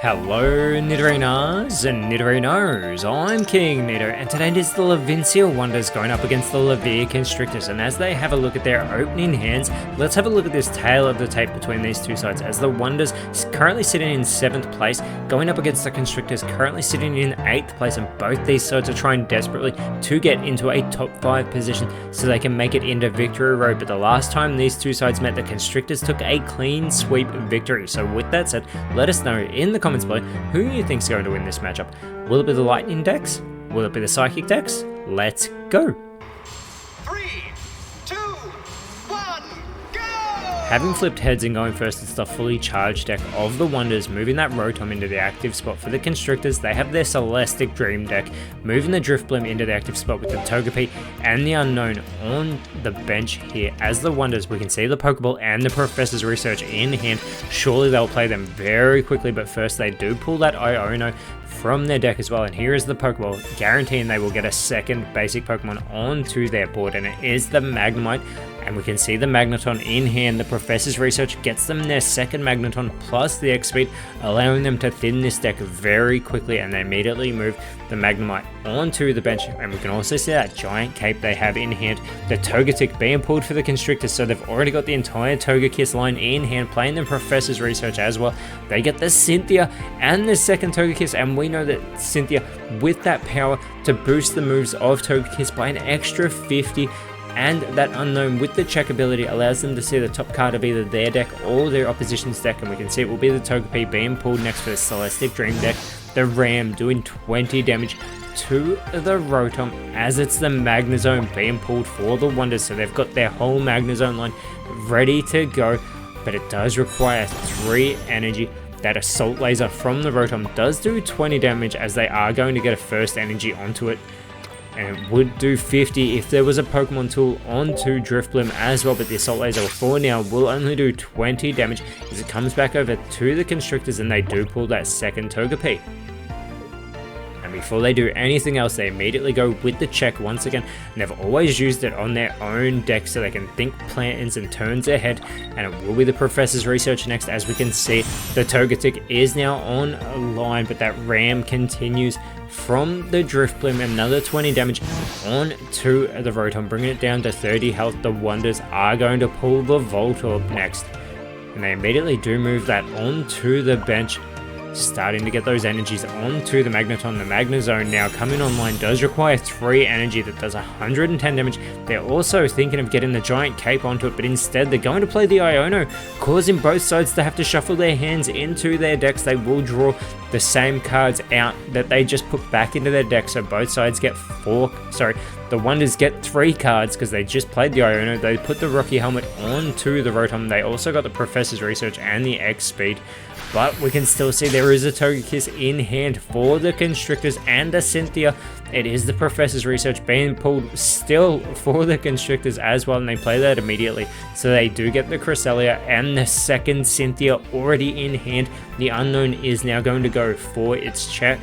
Hello Nidorinas and Nidorinos, I'm KingNido, and today it is the Levincia Wonders going up against the Laverre Constrictors, and as they have a look at their opening hands, let's have a look at this tail of the tape between these two sides, as the Wonders currently sitting in 7th place, going up against the Constrictors currently sitting in 8th place, and both these sides are trying desperately to get into a top 5 position so they can make it into victory road, but the last time these two sides met, the Constrictors took a clean sweep victory. So with that said, let us know in the comments below who you think is going to win this matchup. Will it be the Lightning decks? Will it be the Psychic decks? Let's go! 3, 2, 1, go! Having flipped heads and going first, it's the fully charged deck of the Wonders, moving that Rotom into the active spot. For the Constrictors, they have their Celestic Dream deck, moving the Drifblim into the active spot with the Togepi and the Unknown on the bench here. As the Wonders, we can see the Pokeball and the Professor's Research in hand. Surely they'll play them very quickly, but first they do pull that Iono from their deck as well, and here is the Pokeball, guaranteeing they will get a second basic Pokemon onto their board, and it is the Magnemite, and we can see the Magneton in hand. The Professor's Research gets them their second Magneton plus the X-Speed, allowing them to thin this deck very quickly, and they immediately move the Magnemite onto the bench, and we can also see that giant cape they have in hand. The Togetic being pulled for the Constrictors, so they've already got the entire Togekiss line in hand, playing the Professor's Research as well. They get the Cynthia and the second Togekiss, and we know that Cynthia, with that power to boost the moves of Togekiss by an extra 50, and that Unknown with the check ability allows them to see the top card of either their deck or their opposition's deck, and we can see it will be the Togepi being pulled next for the Celestic Dream deck. The Ram doing 20 damage to the Rotom, as it's the Magnezone being pulled for the Wonders, so they've got their whole Magnezone line ready to go, but it does require 3 energy. That Assault Laser from the Rotom does do 20 damage, as they are going to get a first energy onto it, and it would do 50 if there was a Pokemon tool onto Drifblim as well, but the Assault Laser for now will only do 20 damage as it comes back over to the Constrictors, and they do pull that second Togepi. And before they do anything else, they immediately go with the check once again, and they've always used it on their own deck so they can think plans and turns ahead, and it will be the Professor's Research next. As we can see, the Togetic is now on a line, but that Ram continues from the Drifblim, another 20 damage onto the Rotom, bringing it down to 30 health. The Wonders are going to pull the Voltorb next, and they immediately do move that onto the bench, starting to get those energies onto the Magneton. The Magnezone now coming online does require 3 energy, that does 110 damage. They're also thinking of getting the giant cape onto it, but instead they're going to play the Iono, causing both sides to have to shuffle their hands into their decks. They will draw the same cards out that they just put back into their deck, so both sides get the Wonders get 3 cards because they just played the Iono. They put the Rocky Helmet onto the Rotom. They also got the Professor's Research and the X-Speed, but we can still see there is a Togekiss in hand for the Constrictors and a Cynthia. It is the Professor's Research being pulled still for the Constrictors as well, and they play that immediately. So they do get the Cresselia and the second Cynthia already in hand. The Unknown is now going to go for its check.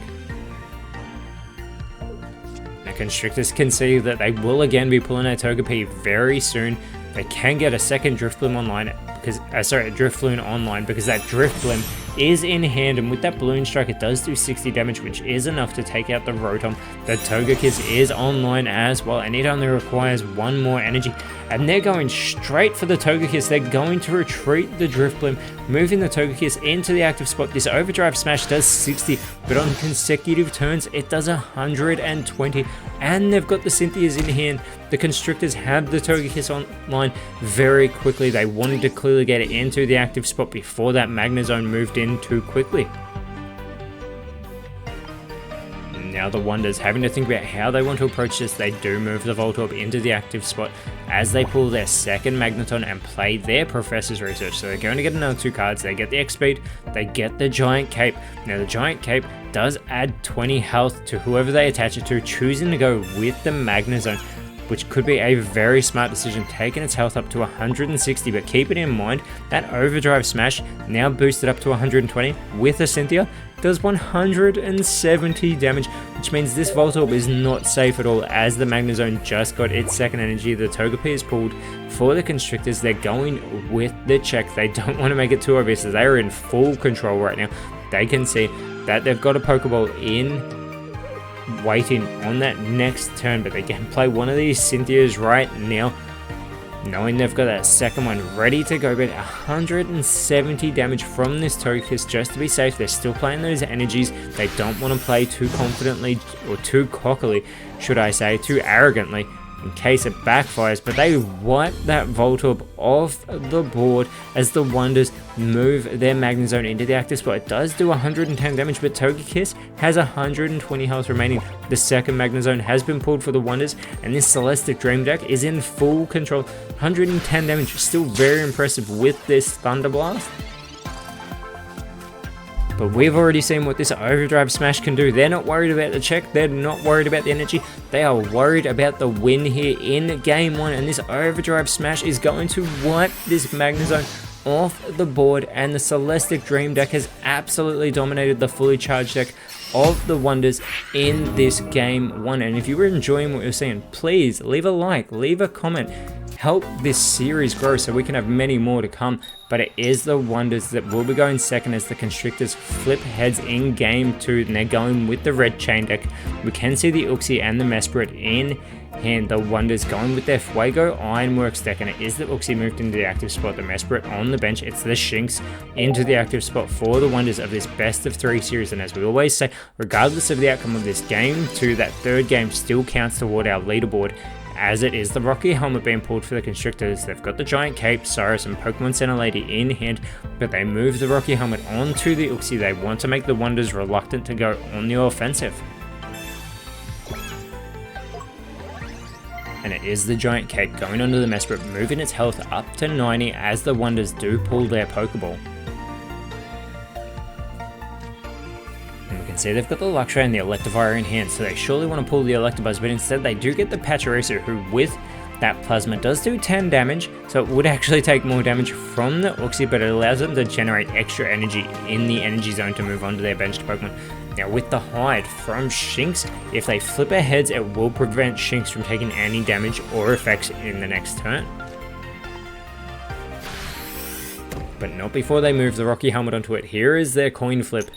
The Constrictors can see that they will again be pulling a Togepi very soon. They can get a second Drifblim online because Drifloon online, because that Drifblim is in hand, and with that Balloon Strike it does do 60 damage, which is enough to take out the Rotom. The Togekiss is online as well, and it only requires 1 more energy, and they're going straight for the Togekiss. They're going to retreat the Drifblim, moving the Togekiss into the active spot. This Overdrive Smash does 60, but on consecutive turns it does 120, and they've got the Cynthias in hand. The Constrictors have the Togekiss online very quickly. They wanted to clearly get it into the active spot before that Magnezone moved in too quickly. Now the Wonders having to think about how they want to approach this. They do move the Voltorb into the active spot as they pull their second Magneton and play their Professor's Research. So they're going to get another 2 cards. They get the X-Speed, they get the Giant Cape. Now the Giant Cape does add 20 health to whoever they attach it to, choosing to go with the Magnezone, which could be a very smart decision, taking its health up to 160, but keep it in mind that Overdrive Smash, now boosted up to 120 with a Cynthia, does 170 damage, which means this Voltorb is not safe at all, as the Magnezone just got its second energy. The Togepi is pulled for the Constrictors. They're going with the check. They don't want to make it too obvious, as they are in full control right now. they can see that they've got a Pokeball in waiting on that next turn, but they can play one of these Cynthias right now, knowing they've got that second one ready to go. But 170 damage from this Togekiss just to be safe. They're still playing those energies. They don't want to play too confidently, or too cockily, should I say, too arrogantly, in case it backfires, but they wipe that Voltorb off the board as the Wonders move their Magnezone into the active spot. It does do 110 damage, but Togekiss has 120 health remaining. The second Magnezone has been pulled for the Wonders, and this Celestic Dream deck is in full control. 110 damage, still very impressive with this Thunder Blast. But we've already seen what this Overdrive Smash can do. They're not worried about the check, they're not worried about the energy, they are worried about the win here in Game 1, and this Overdrive Smash is going to wipe this Magnezone off the board, and the Celestic Dream deck has absolutely dominated the fully charged deck of the Wonders in this Game 1. And if you were enjoying what you're seeing, please leave a like, leave a comment, help this series grow so we can have many more to come. But it is the Wonders that will be going second as the Constrictors flip heads in Game 2, and they're going with the red chain deck. We can see the Uxie and the Mesprit in hand. The Wonders going with their Fuego Ironworks deck, and it is the Uxie moved into the active spot, the Mesprit on the bench. It's the Shinx into the active spot for the Wonders of this best of 3 series. And as we always say, regardless of the outcome of this Game 2, that third game still counts toward our leaderboard, as it is the Rocky Helmet being pulled for the Constrictors. They've got the Giant Cape, Cyrus, and Pokemon Center Lady in hand, but they move the Rocky Helmet onto the Uxie. They want to make the Wonders reluctant to go on the offensive. And it is the Giant Cape going onto the Mesprit, moving its health up to 90 as the Wonders do pull their Pokeball. And we can see they've got the Luxray and the Electivire in hand, so they surely want to pull the Electabuzz, but instead they do get the Pachirisu, who with that Plasma does do 10 damage, so it would actually take more damage from the Uxie, but it allows them to generate extra energy in the energy zone to move on to their benched Pokemon. Now with the hide from Shinx, if they flip their heads, it will prevent Shinx from taking any damage or effects in the next turn. But not before they move the Rocky Helmet onto it. Here is their coin flip.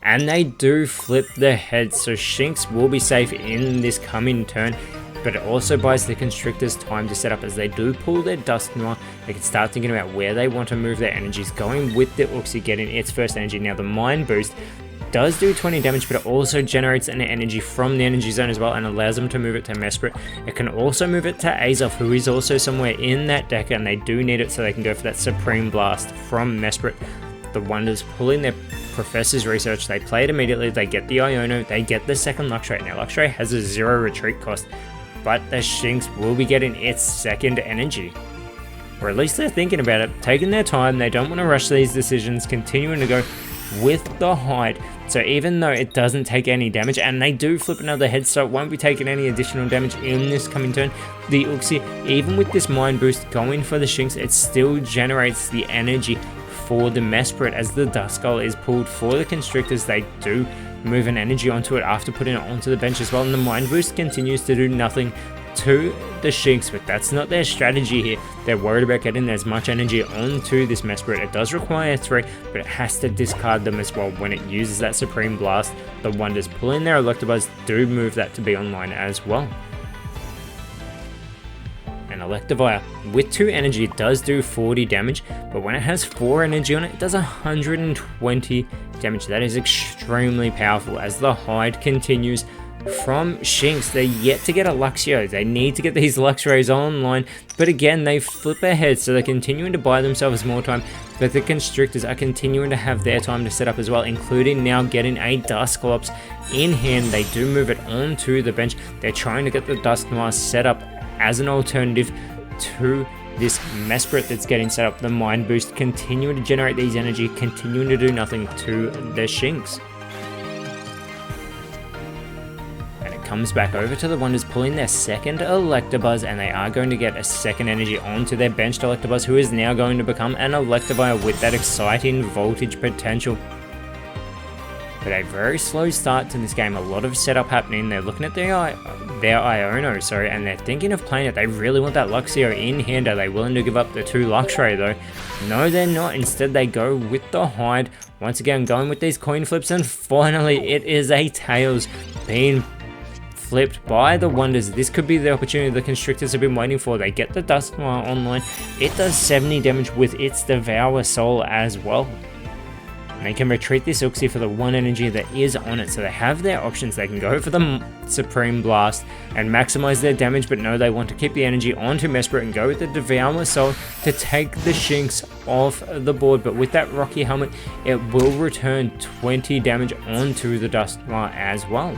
And they do flip their heads, so Shinx will be safe in this coming turn. But it also buys the Constrictors time to set up as they do pull their Dusknoir. They can start thinking about where they want to move their energies, going with the Uxie getting its first energy. Now the Mind Boost does do 20 damage, but it also generates an energy from the energy zone as well and allows them to move it to Mesprit. It can also move it to Azelf, who is also somewhere in that deck, and they do need it so they can go for that Supreme Blast from Mesprit. The Wonders pulling their Professor's Research, they play it immediately, they get the Iono, they get the second Luxray. Now Luxray has a 0 retreat cost, but the Shinx will be getting its second energy. Or at least they're thinking about it, taking their time, they don't want to rush these decisions, continuing to go with the hide. So even though it doesn't take any damage, and they do flip another head, so it won't be taking any additional damage in this coming turn, the Uxie, even with this Mind Boost going for the Shinx, it still generates the energy for the Mesprit as the Duskull is pulled for the Constrictors. They do move an energy onto it after putting it onto the bench as well, and the Mind Boost continues to do nothing to the Shinx, but that's not their strategy here. They're worried about getting as much energy onto this Mesprit. It does require 3, but it has to discard them as well when it uses that Supreme Blast. The Wonders pulling their Electabuzz do move that to be online as well. And Electivire with 2 energy does do 40 damage, but when it has 4 energy on it, it does 120 damage. That is extremely powerful as the hide continues from Shinx. They're yet to get a Luxio. They need to get these Luxrays online, but again they flip their heads, so they're continuing to buy themselves more time, but the Constrictors are continuing to have their time to set up as well, including now getting a Dusclops in hand. They do move it onto the bench. They're trying to get the Dusknoir set up as an alternative to this Mesprit that's getting set up. The Mind Boost continuing to generate these energy, continuing to do nothing to the Shinx. Comes back over to the Wonders, pulling their second Electabuzz, and they are going to get a second energy onto their benched Electabuzz, who is now going to become an Electivire with that exciting voltage potential. But a very slow start to this game, a lot of setup happening. They're looking at their Iono, and they're thinking of playing it. They really want that Luxio in hand. Are they willing to give up the 2 Luxray though? No, they're not. Instead, they go with the hide. Once again, going with these coin flips, and finally it is a Tails being flipped by the Wonders. This could be the opportunity the Constrictors have been waiting for. They get the Dusknoir online. It does 70 damage with its Devour Soul as well. And they can retreat this Uxie for the 1 energy that is on it, so they have their options. They can go for the Supreme Blast and maximize their damage, but no, they want to keep the energy onto Mesprit and go with the Devour Soul to take the Shinx off the board. But with that Rocky Helmet, it will return 20 damage onto the Dusknoir as well.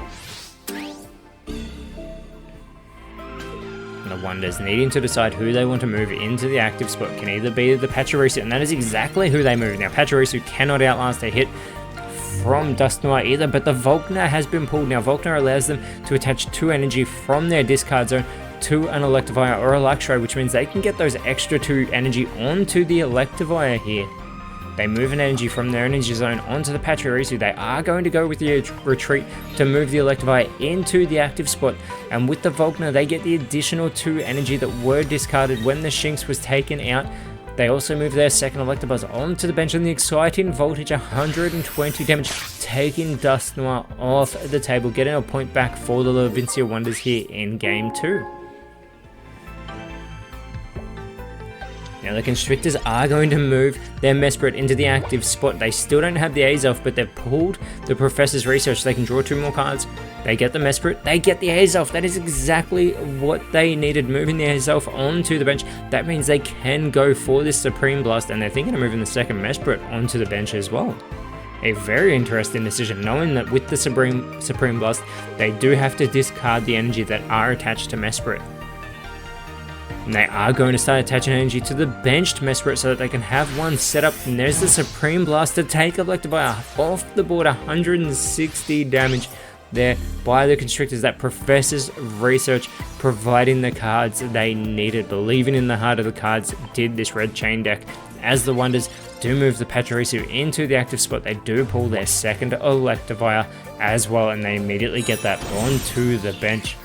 The Wonders needing to decide who they want to move into the active spot can either be the Pachirisu, and that is exactly who they move. Now, Pachirisu cannot outlast a hit from Dusknoir either, but the Volkner has been pulled. Now, Volkner allows them to attach 2 energy from their discard zone to an Electivire or a Luxray, which means they can get those extra 2 energy onto the Electivire here. They move an energy from their energy zone onto the Pachirisu. They are going to go with the retreat to move the Electivire into the active spot. And with the Volkner, they get the additional 2 energy that were discarded when the Shinx was taken out. They also move their second Electabuzz onto the bench, and the exciting voltage, 120 damage, taking Dusknoir off the table, getting a point back for the Levincia Wonders here in Game 2. Now the Constrictors are going to move their Mesprit into the active spot. They still don't have the Azelf, but they've pulled the Professor's Research. They can draw 2 more cards. They get the Mesprit, they get the Azelf. That is exactly what they needed, moving the Azelf onto the bench. That means they can go for this Supreme Blast, and they're thinking of moving the second Mesprit onto the bench as well. A very interesting decision, knowing that with the Supreme Blast, they do have to discard the energy that are attached to Mesprit. And they are going to start attaching energy to the benched Mesprit so that they can have one set up. And there's the Supreme Blast to take Electivire off the board. 160 damage there by the Constrictors. That Professor's Research providing the cards they needed. Believing in the heart of the cards did this red chain deck. As the Wonders do move the Pachirisu into the active spot, they do pull their second Electivire as well, and they immediately get that onto the bench.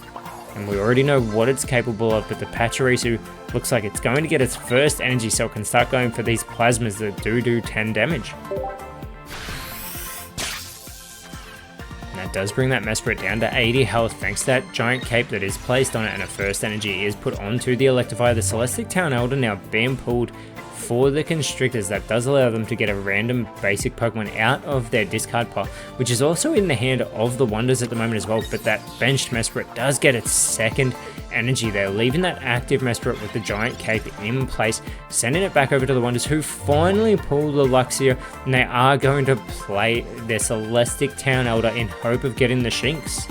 And we already know what it's capable of, but the Pachirisu looks like it's going to get its first energy, so it can start going for these plasmas that do 10 damage. And that does bring that Mesprit down to 80 health thanks to that giant cape that is placed on it, and a first energy is put onto the Electivire. The Celestic Town Elder now being pulled for the Constrictors. That does allow them to get a random basic Pokemon out of their discard pile, which is also in the hand of the Wonders at the moment as well. But that benched Mesprit does get its second energy there, leaving that active Mesprit with the giant cape in place, sending it back over to the Wonders, who finally pull the Luxio, and they are going to play their Celestic Town Elder in hope of getting the Shinx.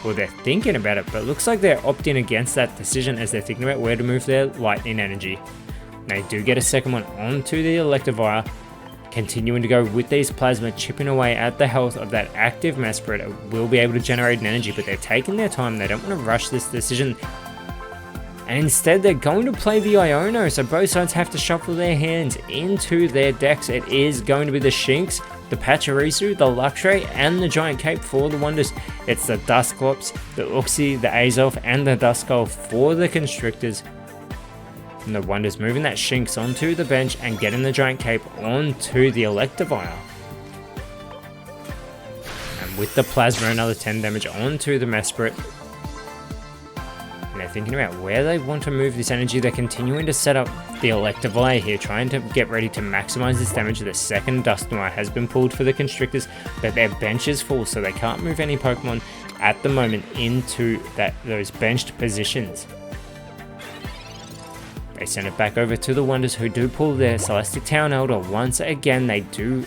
Well, they're thinking about it, but it looks like they're opting against that decision as they're thinking about where to move their lightning energy. They do get a second one onto the Electivire, continuing to go with these plasma, chipping away at the health of that active Mesprit. It will be able to generate an energy, but they're taking their time. They don't want to rush this decision. And instead, they're going to play the Iono, so both sides have to shuffle their hands into their decks. It is going to be the Shinx, the Pachirisu, the Luxray, and the Giant Cape for the Wonders. It's the Dusclops, the Uxie, the Azelf, and the Duskull for the Constrictors. And the Wonders moving that Shinx onto the bench and getting the Giant Cape onto the Electivire. And with the Plasma, another 10 damage onto the Mesprit. And they're thinking about where they want to move this energy. They're continuing to set up the Electivire here, trying to get ready to maximize this damage. The second Dusknoir has been pulled for the Constrictors, but their bench is full, so they can't move any Pokemon at the moment into those benched positions. They send it back over to the Wonders, who do pull their Celestic Town Elder. Once again, they do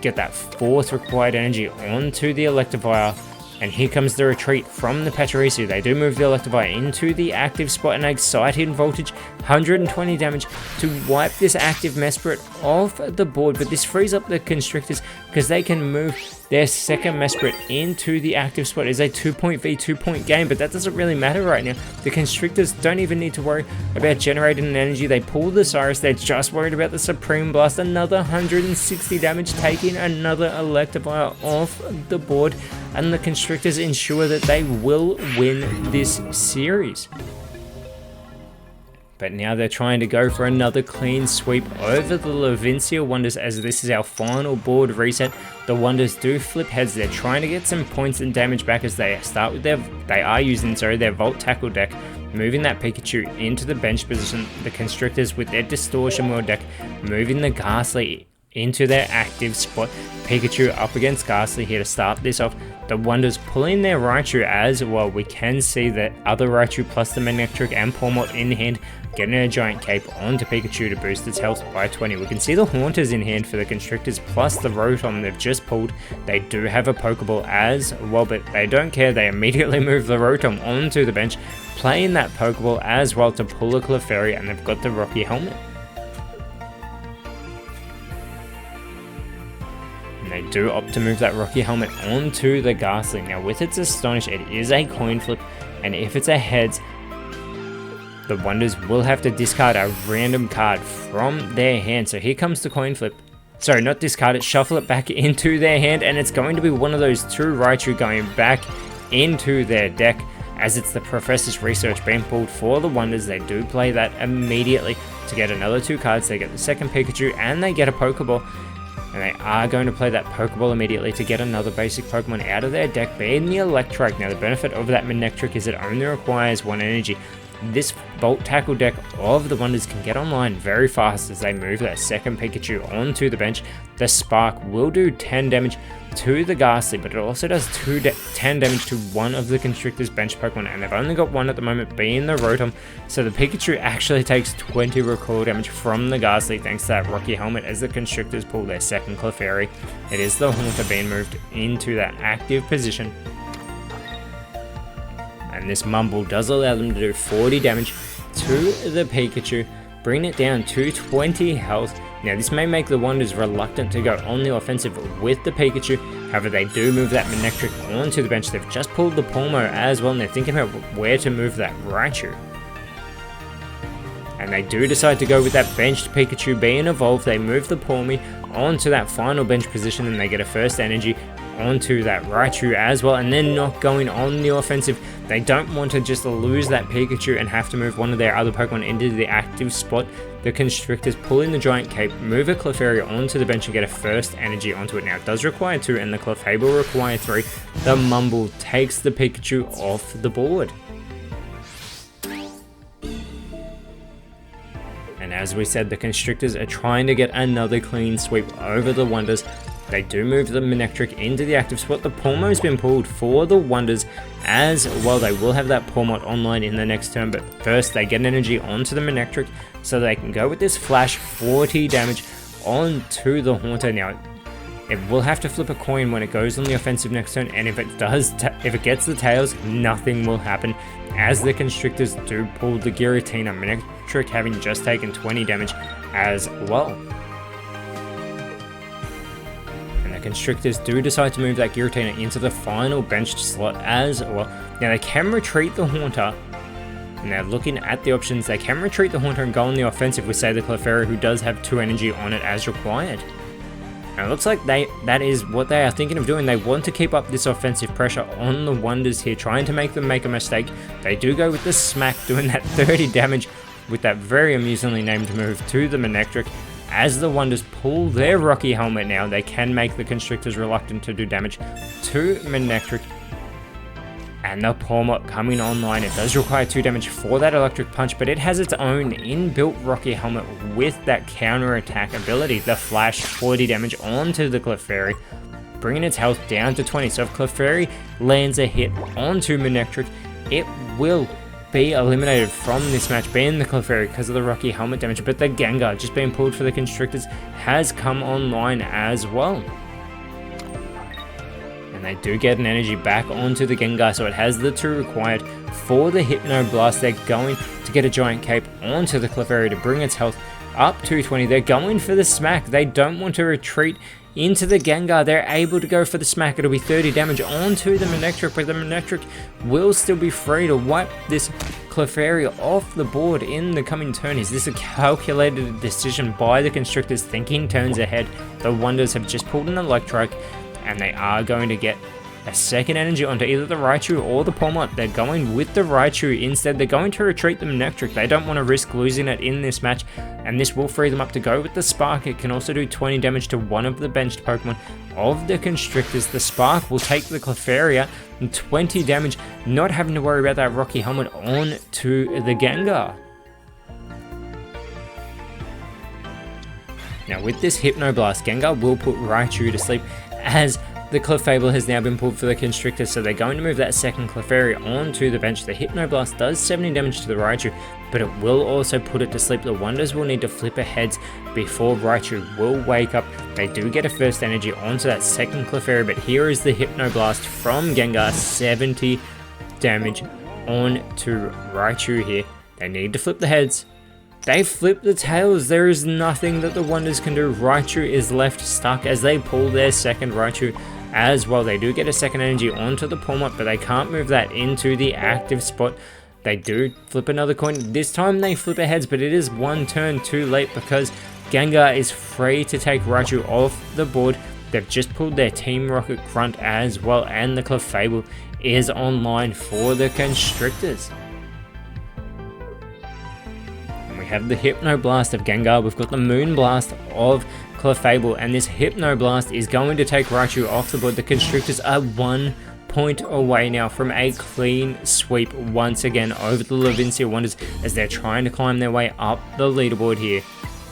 get that fourth required energy onto the Electivire. And here comes the retreat from the Pachirisu. They do move the Electivire into the active spot, and exciting voltage, 120 damage to wipe this active Mesprit off the board. But this frees up the Constrictors because they can move their second Mesprit into the active spot. It's a 2-point v 2-point game, but that doesn't really matter right now. The Constrictors don't even need to worry about generating an energy. They pull the Cyrus. They're just worried about the Supreme Blast. Another 160 damage, taking another Electivire off the board. And the Constrictors ensure that they will win this series. But now they're trying to go for another clean sweep over the Levincia Wonders, as this is our final board reset. The Wonders do flip heads. They're trying to get some points and damage back as they start with they are using their Volt Tackle deck, moving that Pikachu into the bench position. The Constrictors with their Distortion World deck, moving the Ghastly into their active spot. Pikachu up against Ghastly here to start this off. The Wonders pulling their Raichu as well. We can see that other Raichu plus the Manectric and Pawmot in hand, getting a Giant Cape onto Pikachu to boost its health by 20. We can see the Haunters in hand for the Constrictors plus the Rotom they've just pulled. They do have a Pokeball as well, but they don't care. They immediately move the Rotom onto the bench, playing that Pokeball as well to pull a Clefairy, and they've got the Rocky Helmet. They do opt to move that Rocky Helmet onto the Ghastly. Now with its Astonish, it is a coin flip, and if it's a heads, the Wonders will have to discard a random card from their hand. So here comes the coin flip. Sorry, not discard it, shuffle it back into their hand, and it's going to be one of those two Raichu going back into their deck, as it's the Professor's Research being pulled for the Wonders. They do play that immediately to get another two cards. They get the second Pikachu and they get a Pokeball. And they are going to play that Pokeball immediately to get another basic Pokemon out of their deck, being the Electrike. Now the benefit of that Manectric is it only requires 1 energy. This Volt Tackle deck of the Wonders can get online very fast as they move that second Pikachu onto the bench. The Spark will do 10 damage to the Ghastly, but it also does 10 damage to one of the Constrictor's bench Pokemon, and they've only got one at the moment, being the Rotom. So the Pikachu actually takes 20 recoil damage from the Ghastly thanks to that Rocky Helmet, as the Constrictors pull their second Clefairy. It is the Haunter being moved into that active position. And this Mumble does allow them to do 40 damage to the Pikachu, bring it down to 20 health. Now this may make the Wonders reluctant to go on the offensive with the Pikachu, however they do move that Manectric onto the bench. They've just pulled the Pawmo as well, and they're thinking about where to move that Raichu. And they do decide to go with that benched Pikachu being evolved. They move the Pawmi onto that final bench position, and they get a first energy onto that Raichu as well, and they're not going on the offensive. They don't want to just lose that Pikachu and have to move one of their other Pokemon into the active spot. The Constrictors pull in the Giant Cape, move a Clefairy onto the bench and get a first energy onto it. Now it does require 2 and the Clefable require 3. The Mumble takes the Pikachu off the board. And as we said, the Constrictors are trying to get another clean sweep over the Wonders. They do move the Manectric into the active spot. The Pawmo's been pulled for the Wonders as well. They will have that Pawmot online in the next turn, but first they get an energy onto the Manectric so they can go with this Flash 40 damage onto the Haunter. Now it will have to flip a coin when it goes on the offensive next turn, and if it does, if it gets the tails, nothing will happen, as the Constrictors do pull the Giratina, Manectric having just taken 20 damage as well. Constrictors do decide to move that Giratina into the final benched slot as well. Now they can retreat the Haunter, and they're looking at the options. They can retreat the Haunter and go on the offensive with, say, the Clefairy, who does have 2 energy on it as required. And it looks like that is what they are thinking of doing. They want to keep up this offensive pressure on the Wonders here, trying to make them make a mistake. They do go with the Smack, doing that 30 damage with that very amusingly named move to the Manectric. As the Wonders pull their Rocky Helmet now, they can make the Constrictors reluctant to do damage to Manectric. And the Pawmot coming online. It does require 2 damage for that Electric Punch, but it has its own inbuilt Rocky Helmet with that counter attack ability. The Flash 40 damage onto the Clefairy, bringing its health down to 20. So if Clefairy lands a hit onto Manectric, it will be eliminated from this match, being the Clefairy because of the Rocky Helmet damage. But the Gengar, just being pulled for the Constrictors, has come online as well. And they do get an energy back onto the Gengar, so it has the 2 required for the Hypno Blast. They're going to get a Giant Cape onto the Clefairy to bring its health up to 20. They're going for the Smack. They don't want to retreat into the Gengar. They're able to go for the Smack. It'll be 30 damage onto the Manectric, but the Manectric will still be free to wipe this Clefairy off the board in the coming turn. Is this a calculated decision by the Constrictors, thinking turns ahead? The Wonders have just pulled an Electrike, and they are going to get a second energy onto either the Raichu or the Pawmot. They're going with the Raichu instead. They're going to retreat the Manectric. They don't want to risk losing it in this match, and this will free them up to go with the Spark. It can also do 20 damage to one of the benched Pokemon of the Constrictors. The Spark will take the Clefairy and 20 damage, not having to worry about that Rocky Helmet on to the Gengar. Now with this Hypnoblast, Gengar will put Raichu to sleep as the Clefable has now been pulled for the Constrictor, so they're going to move that second Clefairy onto the bench. The Hypnoblast does 70 damage to the Raichu, but it will also put it to sleep. The Wonders will need to flip aheads before Raichu will wake up. They do get a first energy onto that second Clefairy, but here is the Hypnoblast from Gengar, 70 damage onto Raichu here. They need to flip the heads. They flip the tails. There is nothing that the Wonders can do. Raichu is left stuck as they pull their second Raichu as well. They do get a second energy onto the Pawmot, but they can't move that into the active spot. They do flip another coin. This time they flip heads, but it is one turn too late because Gengar is free to take Raichu off the board. They've just pulled their Team Rocket Grunt as well, and the Clefable is online for the Constrictors. We have the Hypnoblast of Gengar, we've got the Moonblast of Clefable, and this Hypnoblast is going to take Raichu off the board. The Constrictors are 1 point away now from a clean sweep once again over the Levincia Wonders as they're trying to climb their way up the leaderboard here.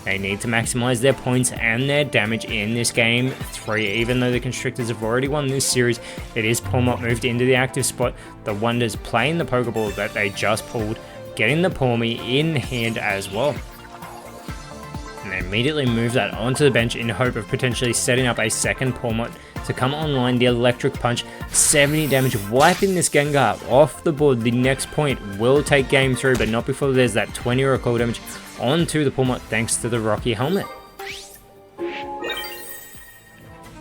They need to maximize their points and their damage in this game 3. Even though the Constrictors have already won this series, it is Pawmot moved into the active spot. The Wonders playing the Pokeball that they just pulled, getting the Pawmi in hand as well. And they immediately move that onto the bench in hope of potentially setting up a second Pawmot to come online. The Electric Punch, 70 damage, wiping this Gengar off the board. The next point will take game 3, but not before there's that 20 recall damage onto the Pawmot thanks to the Rocky Helmet.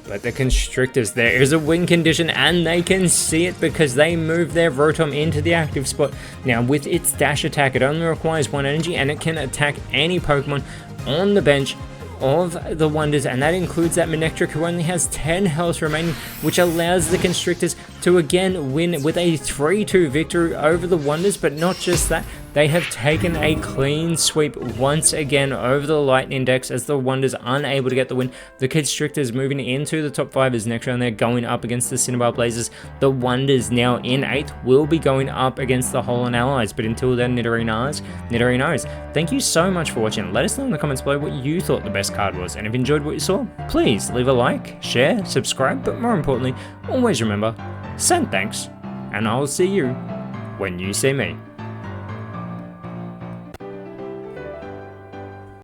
But the Constrictors, there is a win condition and they can see it because they move their Rotom into the active spot. Now with its dash attack, it only requires 1 energy and it can attack any Pokemon on the bench of the Wonders, and that includes that Manectric, who only has 10 health remaining, which allows the Constrictors to again win with a 3-2 victory over the Wonders. But not just that, they have taken a clean sweep once again over the Lightning decks as the Wonders unable to get the win. The Constrictors moving into the top 5 as next round they're going up against the Cinnabar Blazers. The Wonders now in 8th will be going up against the Holland Allies, but until then, Nidorinos, thank you so much for watching. Let us know in the comments below what you thought the best card was, and if you enjoyed what you saw, please leave a like, share, subscribe, but more importantly, always remember, send thanks, and I'll see you when you see me.